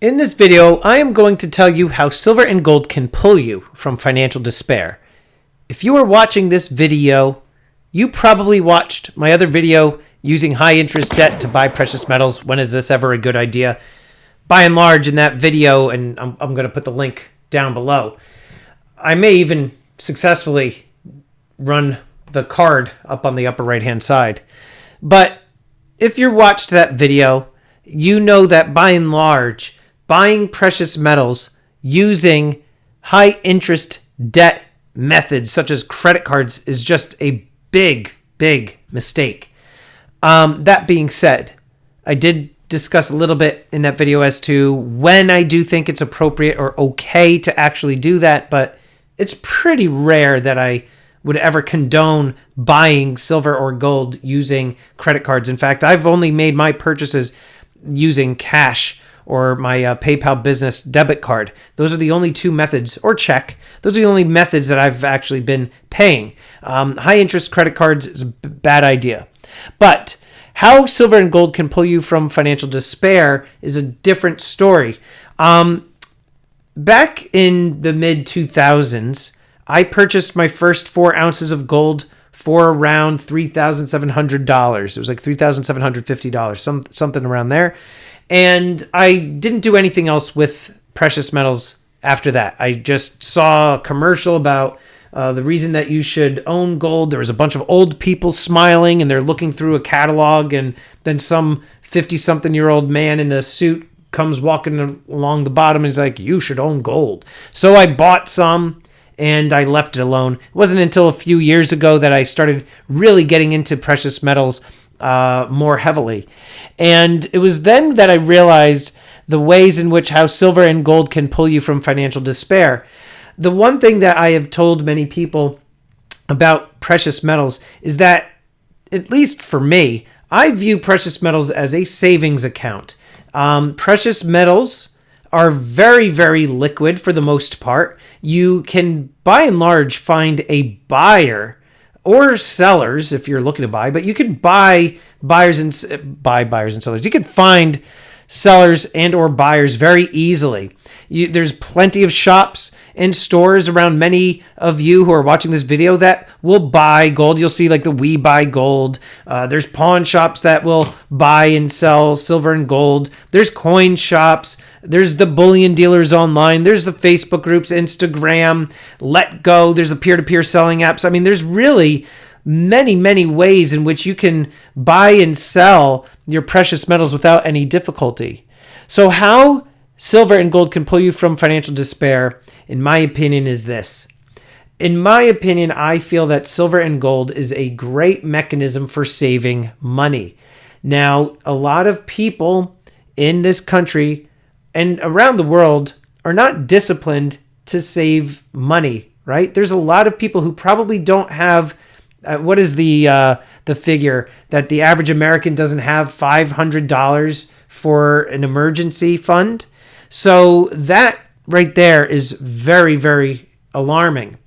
In this video, I am going to tell you how silver and gold can pull you from financial despair. If you are watching this video, you probably watched my other video using high interest debt to buy precious metals. When is this ever a good idea? By and large, in that video, and I'm going to put the link down below, I may even successfully run the card up on the upper right hand side. But if you watched that video, you know that by and large, buying precious metals using high interest debt methods such as credit cards is just a big mistake. That being said, I did discuss a little bit in that video as to when I do think it's appropriate or okay to actually do that, but it's pretty rare that I would ever condone buying silver or gold using credit cards. In fact, I've only made my purchases using cash or my PayPal business debit card. Those are the only two methods, or check. Those are the only methods that I've actually been paying. High interest credit cards is a bad idea. But how silver and gold can pull you from financial despair is a different story. Back in the mid 2000s, I purchased my first 4 ounces of gold for around $3,700. It was like $3,750, something around there. And I didn't do anything else with precious metals after that. I just saw a commercial about the reason that you should own gold. There was a bunch of old people smiling and they're looking through a catalog, and then some 50-something-year-old man in a suit comes walking along the bottom and he's like, you should own gold. So I bought some and I left it alone. It wasn't until a few years ago that I started really getting into precious metals more heavily. And it was then that I realized the ways in which how silver and gold can pull you from financial despair. The one thing that I have told many people about precious metals is that, at least for me, I view precious metals as a savings account. Precious metals are very liquid for the most part. You can, by and large, find a buyer or sellers if you're looking to buy, but you can buy buyers and sellers. You can find sellers and or buyers very easily. There's plenty of shops and stores around many of you who are watching this video that will buy gold. You'll see like the We Buy Gold. There's pawn shops that will buy and sell silver and gold. There's coin shops. There's the bullion dealers online. There's the Facebook groups, Instagram, Let Go. There's the peer-to-peer selling apps. I mean, there's really many ways in which you can buy and sell your precious metals without any difficulty. So how silver and gold can pull you from financial despair, in my opinion, is this. In my opinion, I feel that silver and gold is a great mechanism for saving money. Now, a lot of people in this country and around the world are not disciplined to save money, right? There's a lot of people who probably don't have, what is the figure that the average American doesn't have $500 for an emergency fund? So that right there is very alarming.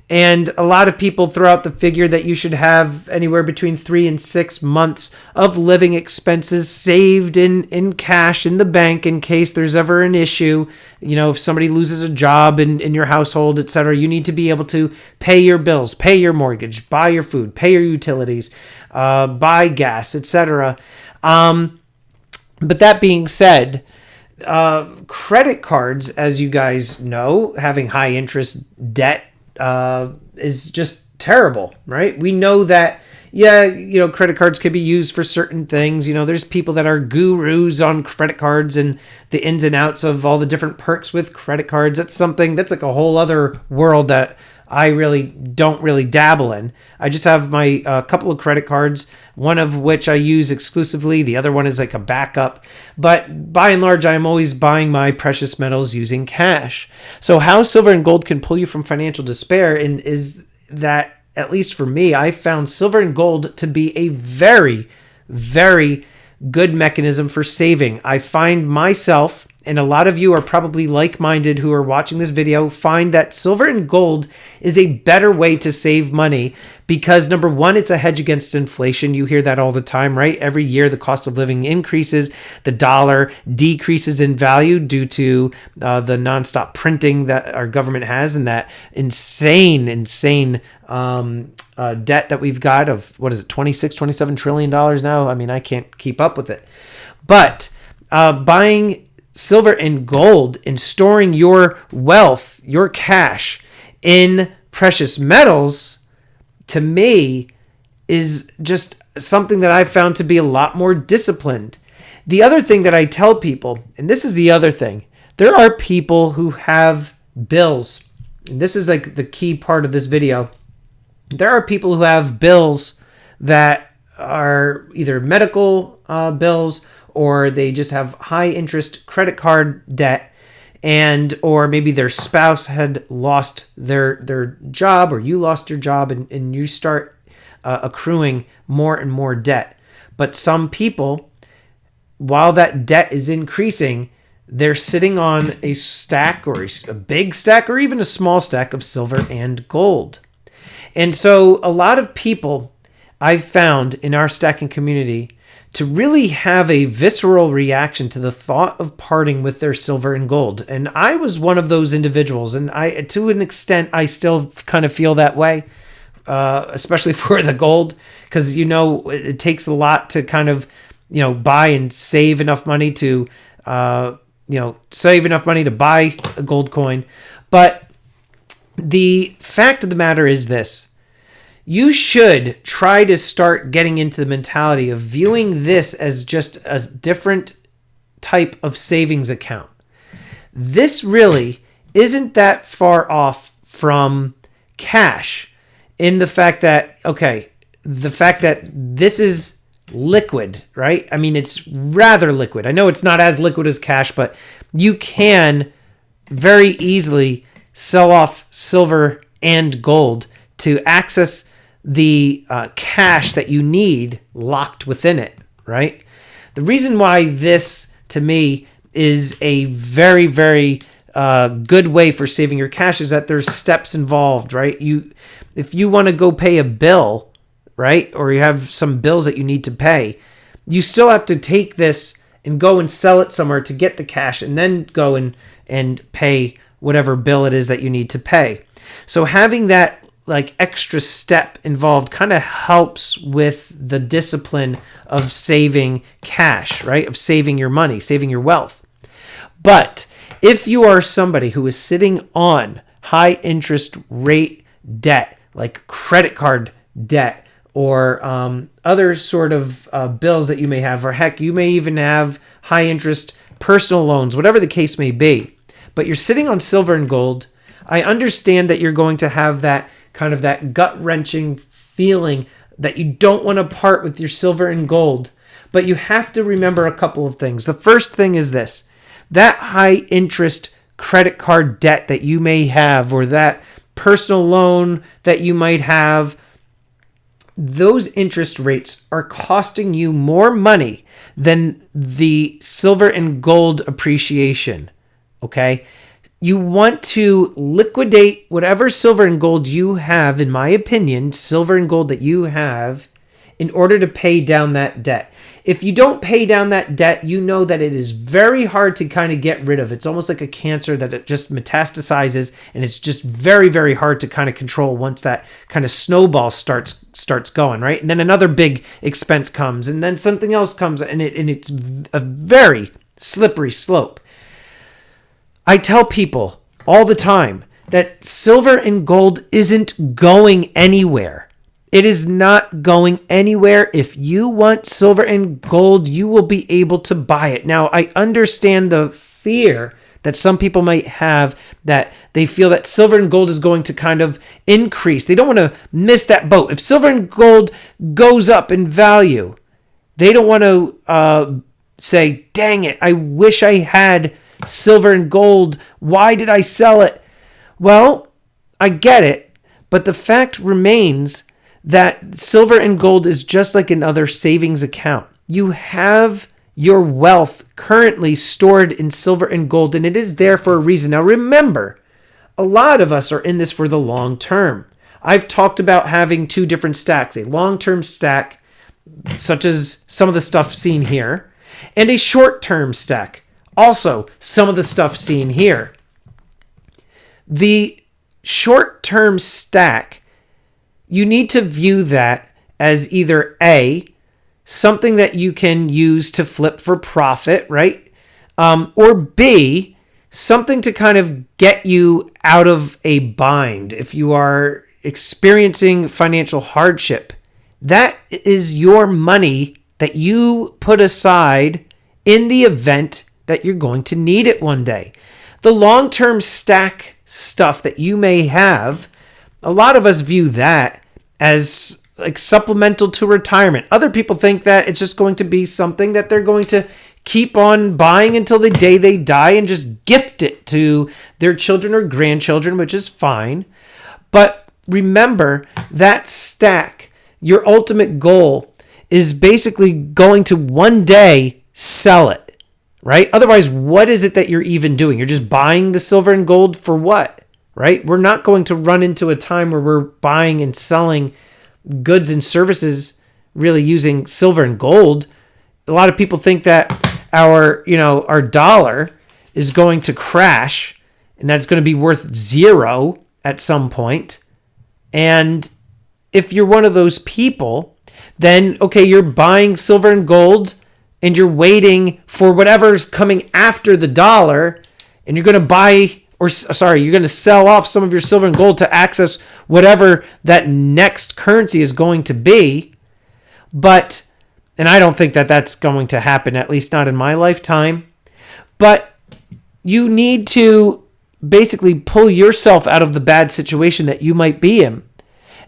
And a lot of people throw out the figure that you should have anywhere between 3 and 6 months of living expenses saved in cash in the bank in case there's ever an issue. You know, if somebody loses a job in your household, etc., you need to be able to pay your bills, pay your mortgage, buy your food, pay your utilities, buy gas, etc. But that being said, credit cards, as you guys know, having high interest debt is just terrible, right? We know that, credit cards can be used for certain things. You know, there's people that are gurus on credit cards and the ins and outs of all the different perks with credit cards. That's like a whole other world that I don't really dabble in. I just have my couple of credit cards, one of which I use exclusively. The other one is like a backup. But by and large, I'm always buying my precious metals using cash. So how silver and gold can pull you from financial despair is that, at least for me, I found silver and gold to be a very good mechanism for saving. I find myself, and a lot of you are probably like-minded who are watching this video, find that silver and gold is a better way to save money because, number one, it's a hedge against inflation. You hear that all the time, right? Every year, the cost of living increases. The dollar decreases in value due to the nonstop printing that our government has and that insane debt that we've got of, what is it, $27 trillion now? I mean, I can't keep up with it. But buying silver and gold and storing your wealth, your cash in precious metals, to me, is just something that I've found to be a lot more disciplined. The other thing that I tell people, and this is the other thing, there are people who have bills, and this is like the key part of this video. There are people who have bills that are either medical bills, or they just have high interest credit card debt, and or maybe their spouse had lost their job, or you lost your job, and you start accruing more and more debt. But some people, while that debt is increasing, they're sitting on a stack, or a big stack, or even a small stack of silver and gold. And so a lot of people I've found in our stacking community to really have a visceral reaction to the thought of parting with their silver and gold. And I was one of those individuals. And to an extent, I still kind of feel that way, especially for the gold, because, it takes a lot to kind of, buy and save enough money to, buy a gold coin. But the fact of the matter is this. You should try to start getting into the mentality of viewing this as just a different type of savings account. This really isn't that far off from cash in the fact that, this is liquid, right? I mean, it's rather liquid. I know it's not as liquid as cash, but you can very easily sell off silver and gold to access the cash that you need locked within it, right? The reason why this, to me, is a very, very good way for saving your cash is that there's steps involved, right? If you want to go pay a bill, right, or you have some bills that you need to pay, you still have to take this and go and sell it somewhere to get the cash, and then go and pay whatever bill it is that you need to pay. So having that extra step involved kind of helps with the discipline of saving cash, right? Of saving your money, saving your wealth. But if you are somebody who is sitting on high interest rate debt, like credit card debt, or other sort of bills that you may have, or heck, you may even have high interest personal loans, whatever the case may be, but you're sitting on silver and gold, I understand that you're going to have that kind of that gut-wrenching feeling that you don't want to part with your silver and gold. But you have to remember a couple of things. The first thing is this. That high-interest credit card debt that you may have, or that personal loan that you might have, those interest rates are costing you more money than the silver and gold appreciation, okay? You want to liquidate whatever silver and gold you have, in my opinion, silver and gold that you have, in order to pay down that debt. If you don't pay down that debt, you know that it is very hard to kind of get rid of. It's almost like a cancer that it just metastasizes, and it's just very, very hard to kind of control once that kind of snowball starts going, right? And then another big expense comes, and then something else comes, and it's a very slippery slope. I tell people all the time that silver and gold isn't going anywhere. It is not going anywhere. If you want silver and gold, you will be able to buy it. Now, I understand the fear that some people might have, that they feel that silver and gold is going to kind of increase. They don't want to miss that boat. If silver and gold goes up in value, they don't want to say, dang it, I wish I had silver and gold. Why did I sell it? Well, I get it, but the fact remains that silver and gold is just like another savings account. you have your wealth currently stored in silver and gold, and it is there for a reason. Now remember, a lot of us are in this for the long term. I've talked about having two different stacks, a long-term stack, such as some of the stuff seen here, and a short-term stack, also some of the stuff seen here. The short-term stack, you need to view that as either A, something that you can use to flip for profit, right? Or B, something to kind of get you out of a bind. If you are experiencing financial hardship, that is your money that you put aside in the event that you're going to need it one day. The long-term stack stuff that you may have, a lot of us view that as like supplemental to retirement. Other people think that it's just going to be something that they're going to keep on buying until the day they die and just gift it to their children or grandchildren, which is fine. But remember that stack, your ultimate goal is basically going to one day sell it, right? Otherwise, what is it that you're even doing? You're just buying the silver and gold for what, right? We're not going to run into a time where we're buying and selling goods and services really using silver and gold. A lot of people think that our dollar is going to crash and that it's going to be worth zero at some point. And if you're one of those people, then okay, you're buying silver and gold and you're waiting for whatever's coming after the dollar, and you're going to sell off some of your silver and gold to access whatever that next currency is going to be. And I don't think that that's going to happen, at least not in my lifetime. But you need to basically pull yourself out of the bad situation that you might be in.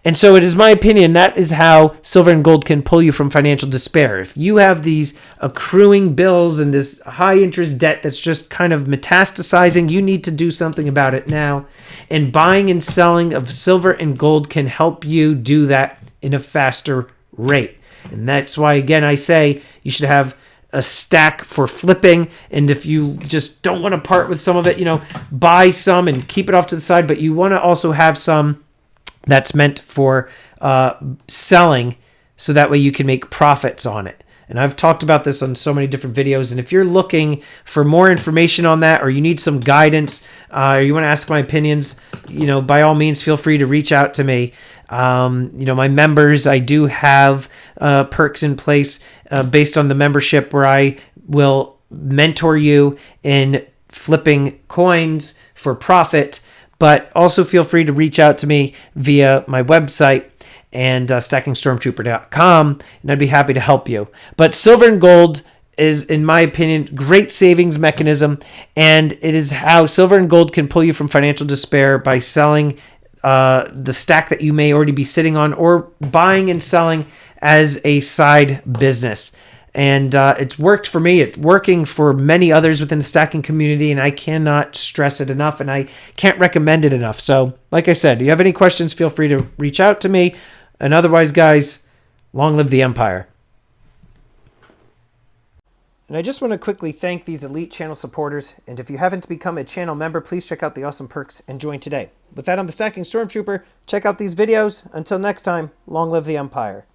And so it is my opinion that is how silver and gold can pull you from financial despair. If you have these accruing bills and this high interest debt that's just kind of metastasizing, you need to do something about it now. And buying and selling of silver and gold can help you do that in a faster rate. And that's why, again, I say you should have a stack for flipping. And if you just don't want to part with some of it, buy some and keep it off to the side. But you want to also have some that's meant for selling, so that way you can make profits on it. And I've talked about this on so many different videos. And if you're looking for more information on that, or you need some guidance, or you want to ask my opinions, by all means, feel free to reach out to me. My members, I do have perks in place based on the membership where I will mentor you in flipping coins for profit. But also feel free to reach out to me via my website and stackingstormtrooper.com, and I'd be happy to help you. But silver and gold is, in my opinion, great savings mechanism, and it is how silver and gold can pull you from financial despair by selling the stack that you may already be sitting on, or buying and selling as a side business. And it's worked for me. It's working for many others within the stacking community, and I cannot stress it enough, and I can't recommend it enough. So, like I said, if you have any questions, feel free to reach out to me. And otherwise, guys, long live the Empire. And I just want to quickly thank these elite channel supporters. And if you haven't become a channel member, please check out the awesome perks and join today. With that, I'm the Stacking Stormtrooper. Check out these videos. Until next time, long live the Empire.